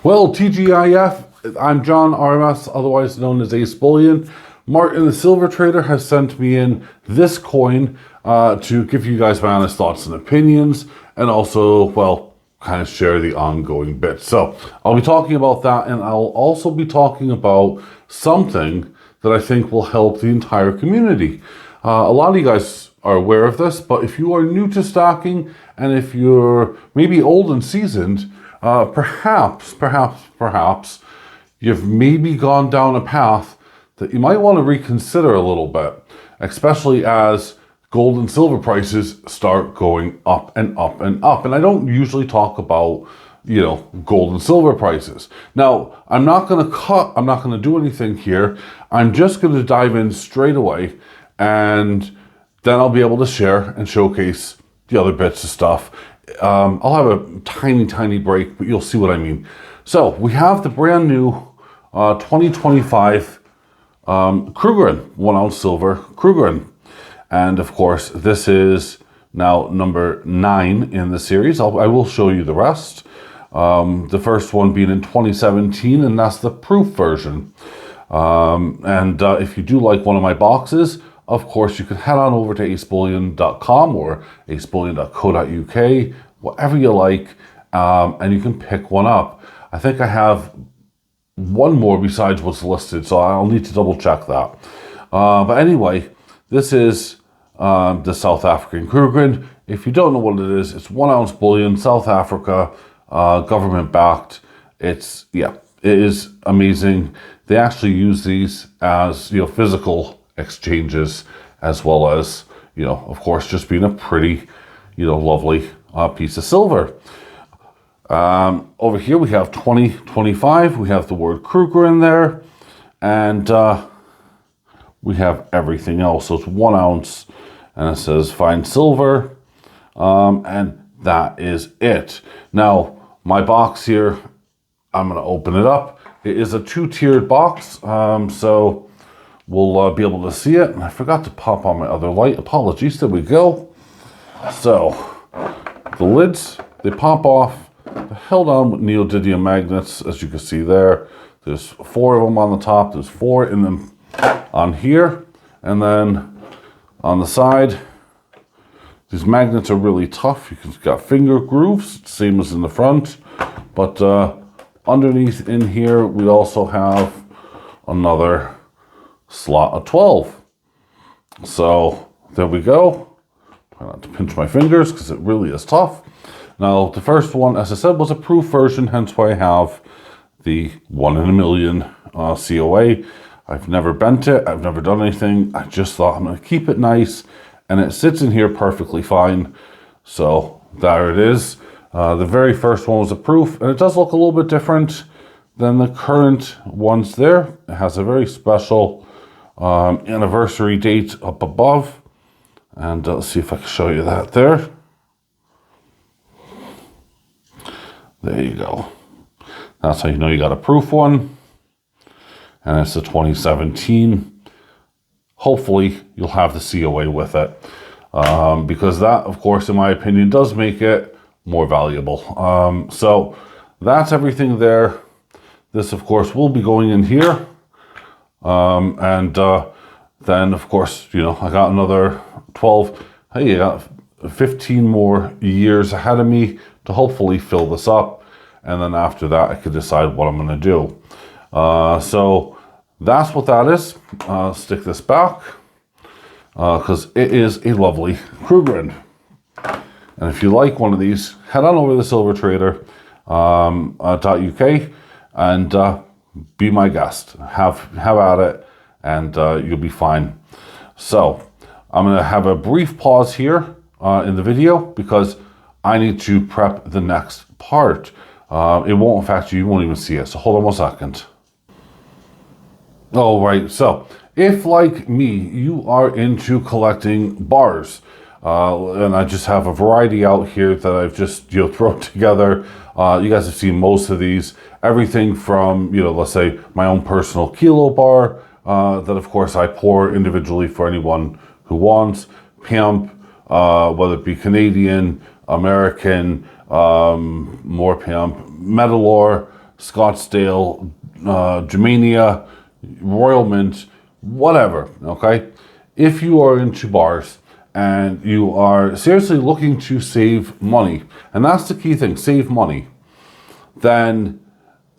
Well, TGIF, I'm John RMS, otherwise known as AceBullion. Martin the Silver Trader has sent me in this coin to give you guys my honest thoughts and opinions, and also, well, kind of share the ongoing bits. So I'll be talking about that, and I'll also be talking about something that I think will help the entire community. A lot of you guys are aware of this, but if you are new to stocking, and if you're maybe old and seasoned, perhaps you've maybe gone down a path that you might want to reconsider a little bit, especially as gold and silver prices start going up and up and up. And I don't usually talk about, gold and silver prices. Now, I'm not going to do anything here. I'm just going to dive in straight away, and then I'll be able to share and showcase the other bits of stuff. I'll have a tiny break, but you'll see what I mean. So we have the brand new 2025 Krugerrand, 1 ounce silver Krugerrand. And of course, this is now number 9 in the series. I will show you the rest. The first one being in 2017, and that's the proof version. If you do like one of my boxes, of course, you can head on over to AceBullion.com or AceBullion.co.uk, whatever you like, and you can pick one up. I think I have one more besides what's listed, so I'll need to double check that. But anyway, this is the South African Krugerrand. If you don't know what it is, it's 1 ounce bullion, South Africa, government backed. It is amazing. They actually use these as physical exchanges, as well as of course just being a pretty lovely piece of silver. Over here we have 2025. We have the word Kruger in there, and we have everything else. So it's 1 ounce, and it says fine silver, and that is it. Now my box here, I'm going to open it up. It is a 2-tiered box, so we'll be able to see it. And I forgot to pop on my other light. Apologies. There we go. So the lids, they pop off. They're held on with neodymium magnets, as you can see there. There's 4 of them on the top. There's 4 in them on here. And then on the side, these magnets are really tough. You've got finger grooves, same as in the front. But underneath in here, we also have another slot of 12. So there we go. Try not to pinch my fingers because it really is tough. Now the first one, as I said, was a proof version, hence why I have the 1 in a million COA. I've never bent it, I've never done anything. I just thought I'm going to keep it nice, and it sits in here perfectly fine. So there it is. The very first one was a proof, and it does look a little bit different than the current ones there. It has a very special anniversary date up above, and let's see if I can show you that there. There you go. That's how you know you got a proof one, and it's a 2017. Hopefully you'll have the COA with it, because that, of course, in my opinion, does make it more valuable. So that's everything there. This, of course, will be going in here. Then, of course, I got another 12, hey, I got 15 more years ahead of me to hopefully fill this up. And then after that, I could decide what I'm going to do. So that's what that is. Stick this back, because it is a lovely Krugerrand. And if you like one of these, head on over to silvertrader.uk and be my guest. Have at it, and you'll be fine. So I'm going to have a brief pause here in the video, because I need to prep the next part. It won't affect you. You won't even see it. So hold on 1 second. All right. So if, like me, you are into collecting bars, and I just have a variety out here that I've just thrown together. You guys have seen most of these. Everything from let's say my own personal kilo bar that of course I pour individually for anyone who wants. Pimp, whether it be Canadian, American, more pimp, metal ore. Scottsdale, Germania, Royal Mint, whatever, okay? If you are into bars and you are seriously looking to save money, and that's the key thing, save money, then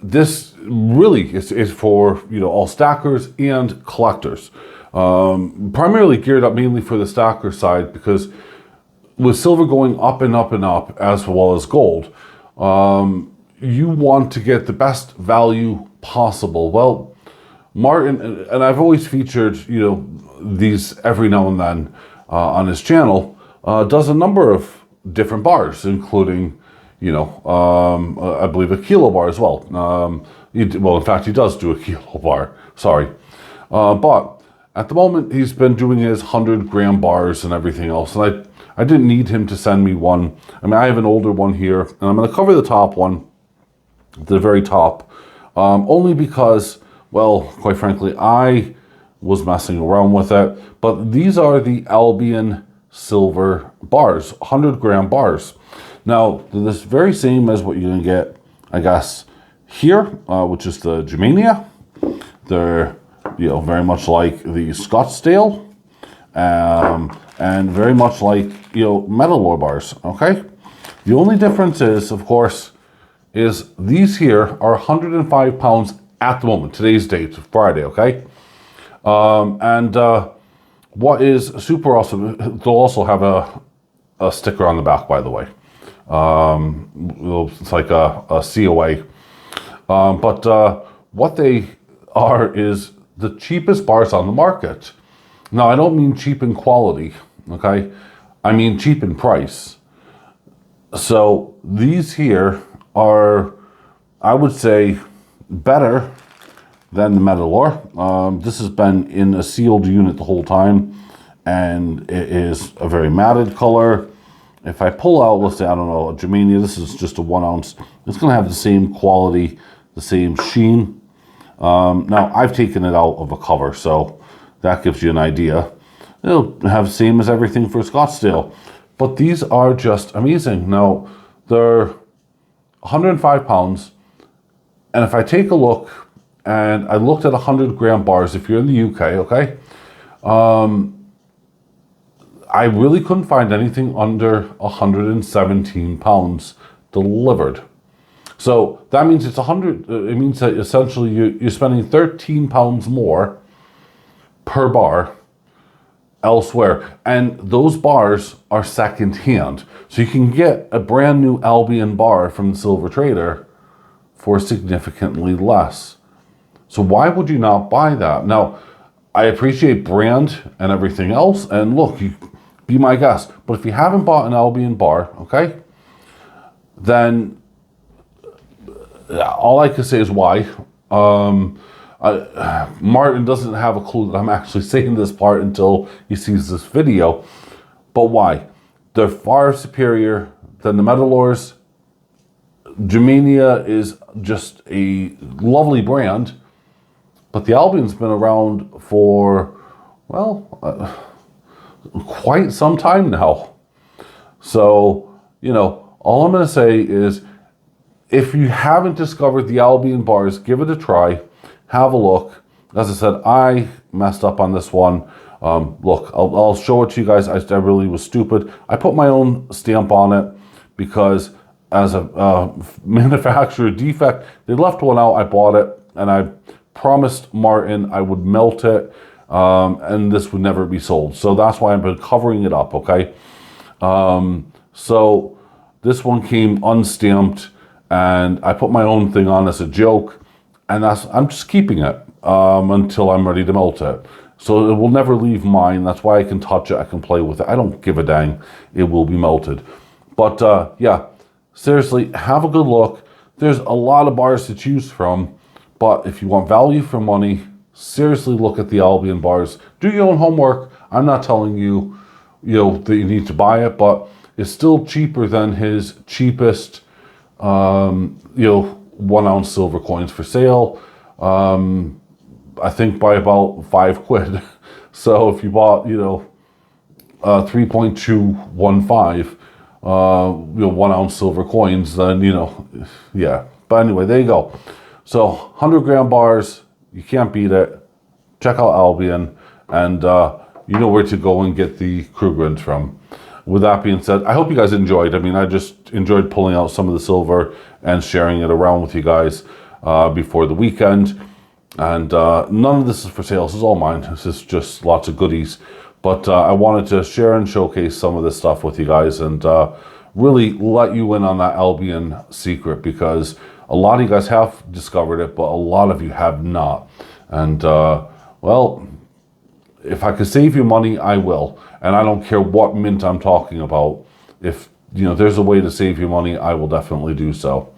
this really is for, you know, all stackers and collectors. Primarily geared up mainly for the stacker side, because with silver going up and up and up, as well as gold, you want to get the best value possible. Well, Martin, and I've always featured, you know, these every now and then on his channel, does a number of different bars, including, you know, I believe a kilo bar as well. Well, in fact, he does do a kilo bar, sorry. But at the moment, he's been doing his 100-gram bars and everything else, and I didn't need him to send me one. I mean, I have an older one here, and I'm going to cover the top one, the very top, only because, well, quite frankly, I was messing around with it. But these are the Albion silver bars, 100-gram bars. Now, they're this very same as what you're going to get, I guess, here, which is the Germania. They're, you know, very much like the Scottsdale, and very much like, you know, metal ore bars, okay? The only difference is, of course, is these here are 105 pounds at the moment, today's date, Friday, okay? What is super awesome, they'll also have a sticker on the back, by the way. It's like a COA. But what they are is the cheapest bars on the market. Now, I don't mean cheap in quality, okay? I mean cheap in price. So these here are, I would say, better than the metal ore. This has been in a sealed unit the whole time, and it is a very matted color. If I pull out, let's say, I don't know, a Germania, this is just a 1 ounce. It's going to have the same quality, the same sheen. Now, I've taken it out of a cover, so that gives you an idea. It'll have the same as everything for Scottsdale. But these are just amazing. Now, they're 105 pounds. And if I take a look, and I looked at 100-gram bars, if you're in the UK, okay? I really couldn't find anything under 117 pounds delivered. So that means it's 100, it means that essentially you're spending 13 pounds more per bar elsewhere. And those bars are second hand. So you can get a brand new Albion bar from the Silver Trader for significantly less. So why would you not buy that? Now, I appreciate brand and everything else. And look, you be my guest. But if you haven't bought an Albion bar, okay, then all I can say is why. Martin doesn't have a clue that I'm actually saying this part until he sees this video. But why? They're far superior than the metal ores. Germania is just a lovely brand, but the Albion's been around for, well, quite some time now. So, you know, all I'm going to say is, if you haven't discovered the Albion bars, give it a try. Have a look. As I said, I messed up on this one. Look, I'll show it to you guys. I really was stupid. I put my own stamp on it because as a manufacturer defect, they left one out. I bought it, and I promised Martin I would melt it, and this would never be sold. So that's why I've been covering it up, okay? So this one came unstamped, and I put my own thing on as a joke, and I'm just keeping it until I'm ready to melt it. So it will never leave mine. That's why I can touch it, I can play with it. I don't give a dang. It will be melted. But yeah, seriously, have a good look. There's a lot of bars to choose from, but if you want value for money, seriously look at the Albion bars. Do your own homework. I'm not telling you, that you need to buy it, but it's still cheaper than his cheapest 1 ounce silver coins for sale. I think by about £5. So if you bought, 3.215, 1 ounce silver coins, then, yeah, But anyway, there you go. So 100 gram bars, you can't beat it. Check out Albion, and you know where to go and get the Krugerrand from. With that being said, I hope you guys enjoyed. I mean, I just enjoyed pulling out some of the silver and sharing it around with you guys before the weekend. And none of this is for sale. This is all mine. This is just lots of goodies. But I wanted to share and showcase some of this stuff with you guys, and really let you in on that Albion secret, because a lot of you guys have discovered it, but a lot of you have not. And well, if I could save you money, I will. And I don't care what mint I'm talking about. If there's a way to save you money, I will definitely do so.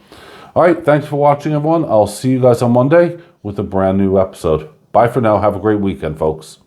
All right, thanks for watching, everyone. I'll see you guys on Monday with a brand new episode. Bye for now. Have a great weekend, folks.